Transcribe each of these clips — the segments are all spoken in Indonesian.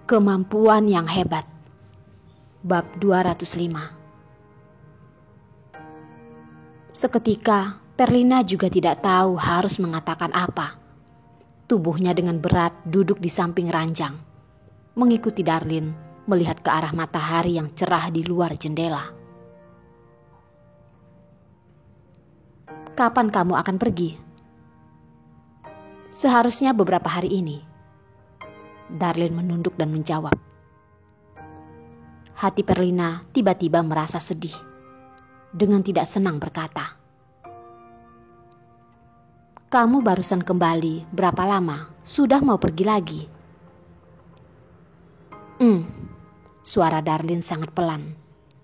Kemampuan yang hebat. Bab 205. Seketika, Perlina juga tidak tahu harus mengatakan apa. Tubuhnya dengan berat duduk di samping ranjang, mengikuti Darlin melihat ke arah matahari yang cerah di luar jendela. Kapan kamu akan pergi? Seharusnya beberapa hari ini. Darlin menunduk dan menjawab. Hati Perlina tiba-tiba merasa sedih. Dengan tidak senang berkata, kamu barusan kembali, berapa lama? Sudah mau pergi lagi? Suara Darlin sangat pelan.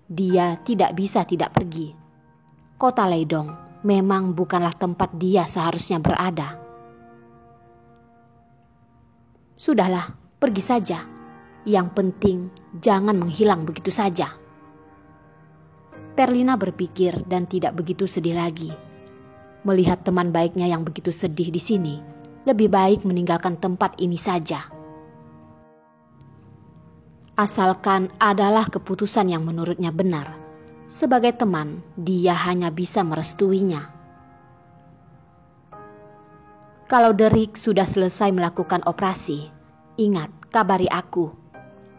Dia tidak bisa tidak pergi. Kota Leidong memang bukanlah tempat dia seharusnya berada. Sudahlah, pergi saja. Yang penting jangan menghilang begitu saja. Perlina berpikir dan tidak begitu sedih lagi. Melihat teman baiknya yang begitu sedih di sini, lebih baik meninggalkan tempat ini saja. Asalkan adalah keputusan yang menurutnya benar. Sebagai teman, dia hanya bisa merestuinya. Kalau Derek sudah selesai melakukan operasi, ingat, kabari aku.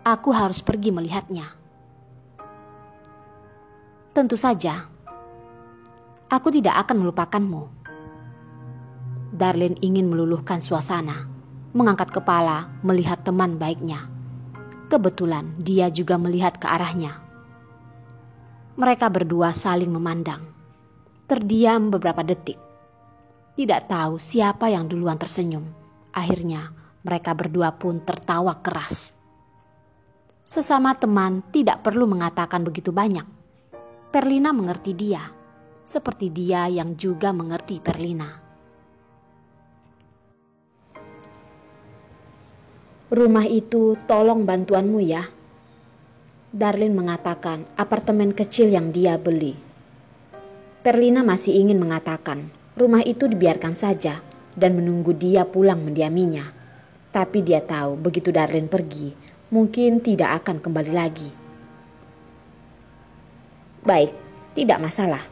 Aku harus pergi melihatnya. Tentu saja. Aku tidak akan melupakanmu. Darlin ingin meluluhkan suasana, mengangkat kepala melihat teman baiknya. Kebetulan dia juga melihat ke arahnya. Mereka berdua saling memandang, terdiam beberapa detik. Tidak tahu siapa yang duluan tersenyum. Akhirnya mereka berdua pun tertawa keras. Sesama teman tidak perlu mengatakan begitu banyak. Perlina mengerti dia, seperti dia yang juga mengerti Perlina. Rumah itu tolong bantuanmu ya. Darlin mengatakan apartemen kecil yang dia beli. Perlina masih ingin mengatakan rumah itu dibiarkan saja dan menunggu dia pulang mendiaminya. Tapi dia tahu begitu Darlin pergi, mungkin tidak akan kembali lagi. Baik, tidak masalah.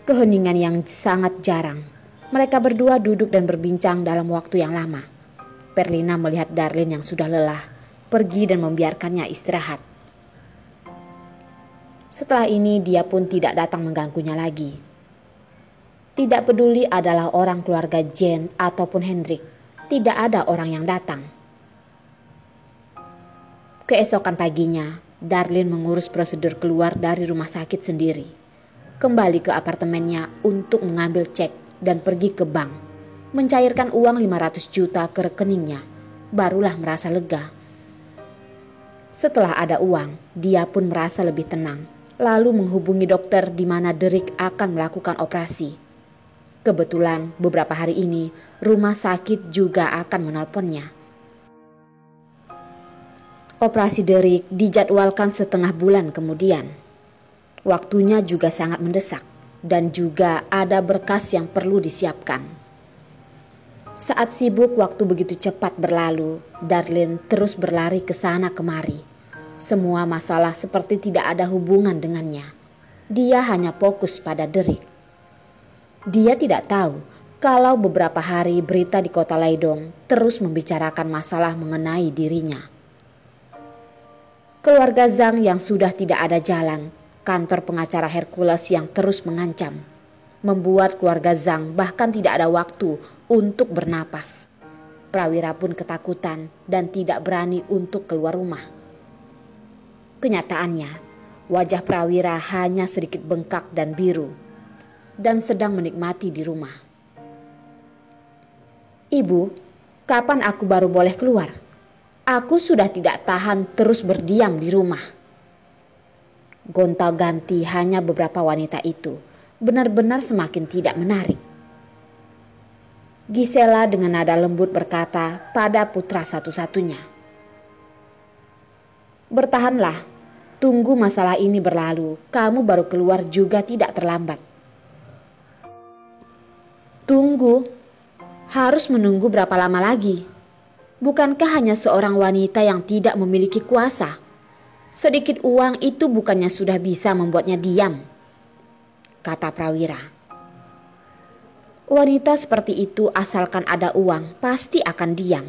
Keheningan yang sangat jarang. Mereka berdua duduk dan berbincang dalam waktu yang lama. Perlina melihat Darlin yang sudah lelah, pergi dan membiarkannya istirahat. Setelah ini dia pun tidak datang mengganggunya lagi. Tidak peduli adalah orang keluarga Jane ataupun Hendrik, tidak ada orang yang datang. Keesokan paginya, Darlin mengurus prosedur keluar dari rumah sakit sendiri. Kembali ke apartemennya untuk mengambil cek dan pergi ke bank. Mencairkan uang 500 juta ke rekeningnya, barulah merasa lega. Setelah ada uang, dia pun merasa lebih tenang. Lalu menghubungi dokter di mana Derek akan melakukan operasi. Kebetulan beberapa hari ini rumah sakit juga akan menelponnya. Operasi Derek dijadwalkan setengah bulan kemudian. Waktunya juga sangat mendesak dan juga ada berkas yang perlu disiapkan. Saat sibuk waktu begitu cepat berlalu, Darlin terus berlari ke sana kemari. Semua masalah seperti tidak ada hubungan dengannya. Dia hanya fokus pada Derek. Dia tidak tahu kalau beberapa hari berita di kota Leidong terus membicarakan masalah mengenai dirinya. Keluarga Zhang yang sudah tidak ada jalan, kantor pengacara Hercules yang terus mengancam, membuat keluarga Zhang bahkan tidak ada waktu untuk bernapas. Prawira pun ketakutan dan tidak berani untuk keluar rumah. Kenyataannya, wajah Prawira hanya sedikit bengkak dan biru, dan sedang menikmati di rumah. Ibu, kapan aku baru boleh keluar? Aku sudah tidak tahan terus berdiam di rumah. Gonta-ganti hanya beberapa wanita itu benar-benar semakin tidak menarik. Gisela dengan nada lembut berkata pada putra satu-satunya. Bertahanlah, tunggu masalah ini berlalu, kamu baru keluar juga tidak terlambat. Tunggu, harus menunggu berapa lama lagi? Bukankah hanya seorang wanita yang tidak memiliki kuasa? Sedikit uang itu bukannya sudah bisa membuatnya diam, kata Prawira. Wanita seperti itu asalkan ada uang pasti akan diam.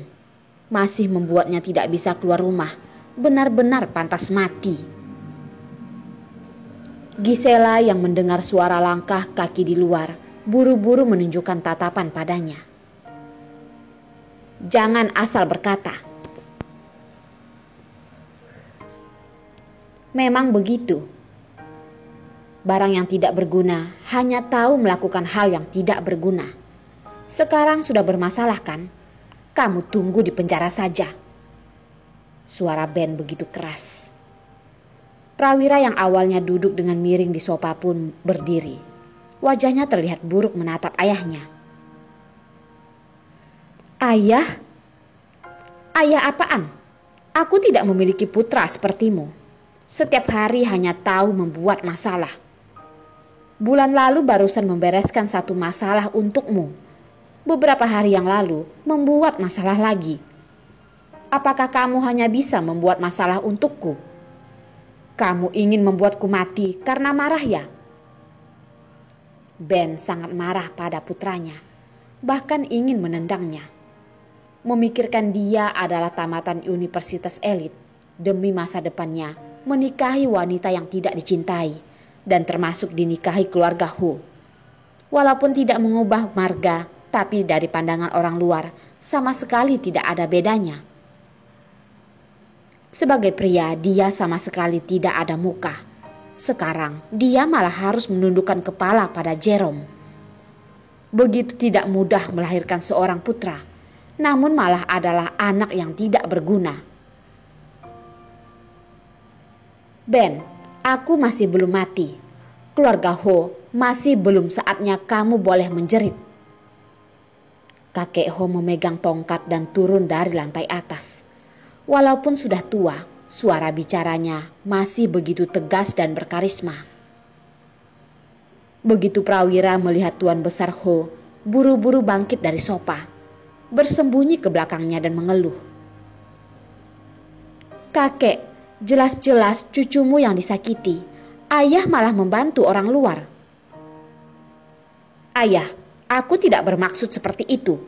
Masih membuatnya tidak bisa keluar rumah, benar-benar pantas mati. Gisela yang mendengar suara langkah kaki di luar, buru-buru menunjukkan tatapan padanya. Jangan asal berkata. Memang begitu. Barang yang tidak berguna hanya tahu melakukan hal yang tidak berguna. Sekarang sudah bermasalah kan? Kamu tunggu di penjara saja. Suara Ben begitu keras. Prawira yang awalnya duduk dengan miring di sofa pun berdiri. Wajahnya terlihat buruk menatap ayahnya. Ayah? Ayah apaan? Aku tidak memiliki putra sepertimu. Setiap hari hanya tahu membuat masalah. Bulan lalu barusan membereskan satu masalah untukmu. Beberapa hari yang lalu membuat masalah lagi. Apakah kamu hanya bisa membuat masalah untukku? Kamu ingin membuatku mati karena marah ya? Ben sangat marah pada putranya, bahkan ingin menendangnya. Memikirkan dia adalah tamatan universitas elit, demi masa depannya menikahi wanita yang tidak dicintai dan termasuk dinikahi keluarga Ho. Walaupun tidak mengubah marga, tapi dari pandangan orang luar sama sekali tidak ada bedanya. Sebagai pria, dia sama sekali tidak ada muka. Sekarang dia malah harus menundukkan kepala pada Jerome. Begitu tidak mudah melahirkan seorang putra, namun malah adalah anak yang tidak berguna. Ben, aku masih belum mati. Keluarga Ho masih belum saatnya kamu boleh menjerit. Kakek Ho memegang tongkat dan turun dari lantai atas. Walaupun sudah tua, suara bicaranya masih begitu tegas dan berkarisma. Begitu Prawira melihat Tuan Besar Ho, buru-buru bangkit dari sofa, bersembunyi ke belakangnya dan mengeluh. Kakek, jelas-jelas cucumu yang disakiti. Ayah malah membantu orang luar. Ayah, aku tidak bermaksud seperti itu.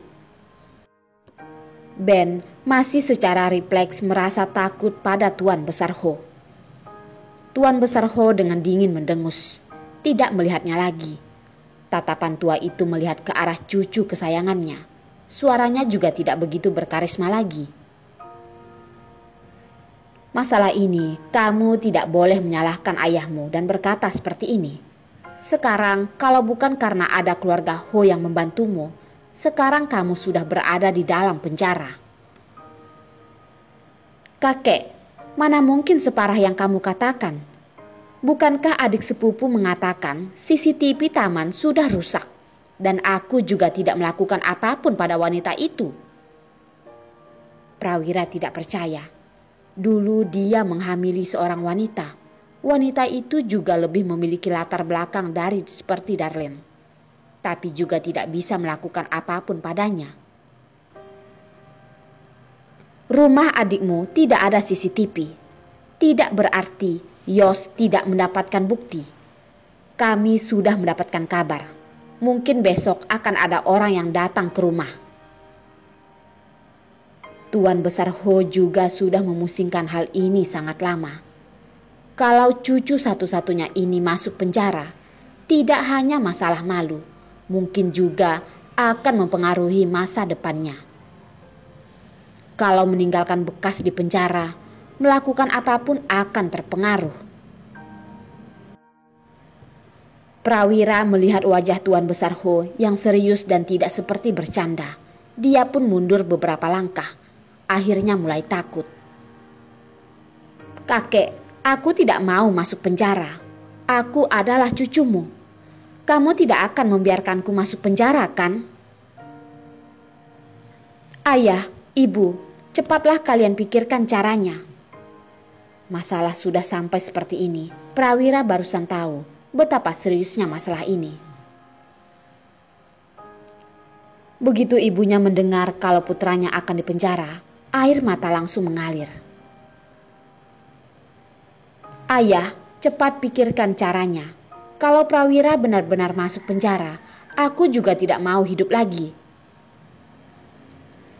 Ben masih secara refleks merasa takut pada Tuan Besar Ho. Tuan Besar Ho dengan dingin mendengus, tidak melihatnya lagi. Tatapan tua itu melihat ke arah cucu kesayangannya. Suaranya juga tidak begitu berkarisma lagi. Masalah ini kamu tidak boleh menyalahkan ayahmu dan berkata seperti ini. Sekarang kalau bukan karena ada keluarga Ho yang membantumu, sekarang kamu sudah berada di dalam penjara. Kakek, mana mungkin separah yang kamu katakan? Bukankah adik sepupu mengatakan CCTV taman sudah rusak dan aku juga tidak melakukan apapun pada wanita itu? Prawira tidak percaya. Dulu dia menghamili seorang wanita. Wanita itu juga lebih memiliki latar belakang dari seperti Darlene. Tapi juga tidak bisa melakukan apapun padanya. Rumah adikmu tidak ada CCTV. Tidak berarti Yos tidak mendapatkan bukti. Kami sudah mendapatkan kabar. Mungkin besok akan ada orang yang datang ke rumah. Tuan Besar Ho juga sudah memusingkan hal ini sangat lama. Kalau cucu satu-satunya ini masuk penjara, tidak hanya masalah malu, mungkin juga akan mempengaruhi masa depannya. Kalau meninggalkan bekas di penjara, melakukan apapun akan terpengaruh. Prawira melihat wajah Tuan Besar Ho yang serius dan tidak seperti bercanda. Dia pun mundur beberapa langkah. Akhirnya mulai takut. Kakek, aku tidak mau masuk penjara. Aku adalah cucumu. Kamu tidak akan membiarkanku masuk penjara, kan? Ayah, ibu, cepatlah kalian pikirkan caranya. Masalah sudah sampai seperti ini. Prawira barusan tahu betapa seriusnya masalah ini. Begitu ibunya mendengar kalau putranya akan dipenjara, Air mata langsung mengalir. Ayah, cepat pikirkan caranya. Kalau Prawira benar-benar masuk penjara, aku juga tidak mau hidup lagi.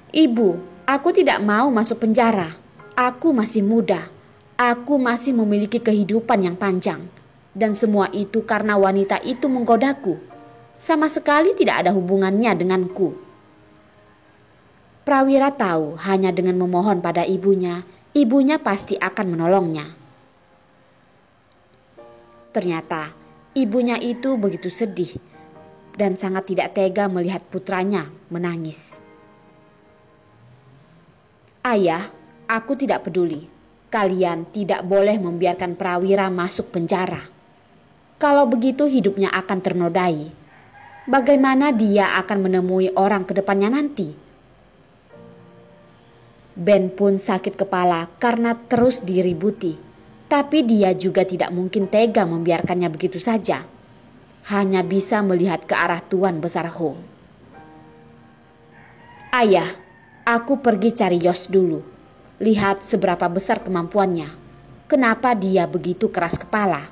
Ibu, aku tidak mau masuk penjara. Aku masih muda. Aku masih memiliki kehidupan yang panjang. Dan semua itu karena wanita itu menggodaku. Sama sekali tidak ada hubungannya denganku. Prawira tahu hanya dengan memohon pada ibunya, ibunya pasti akan menolongnya. Ternyata ibunya itu begitu sedih dan sangat tidak tega melihat putranya menangis. Ayah, aku tidak peduli. Kalian tidak boleh membiarkan Prawira masuk penjara. Kalau begitu hidupnya akan ternodai. Bagaimana dia akan menemui orang ke depannya nanti? Ben pun sakit kepala karena terus diributi. Tapi dia juga tidak mungkin tega membiarkannya begitu saja. Hanya bisa melihat ke arah Tuan Besar Ho. Ayah, aku pergi cari Yos dulu. Lihat seberapa besar kemampuannya. Kenapa dia begitu keras kepala?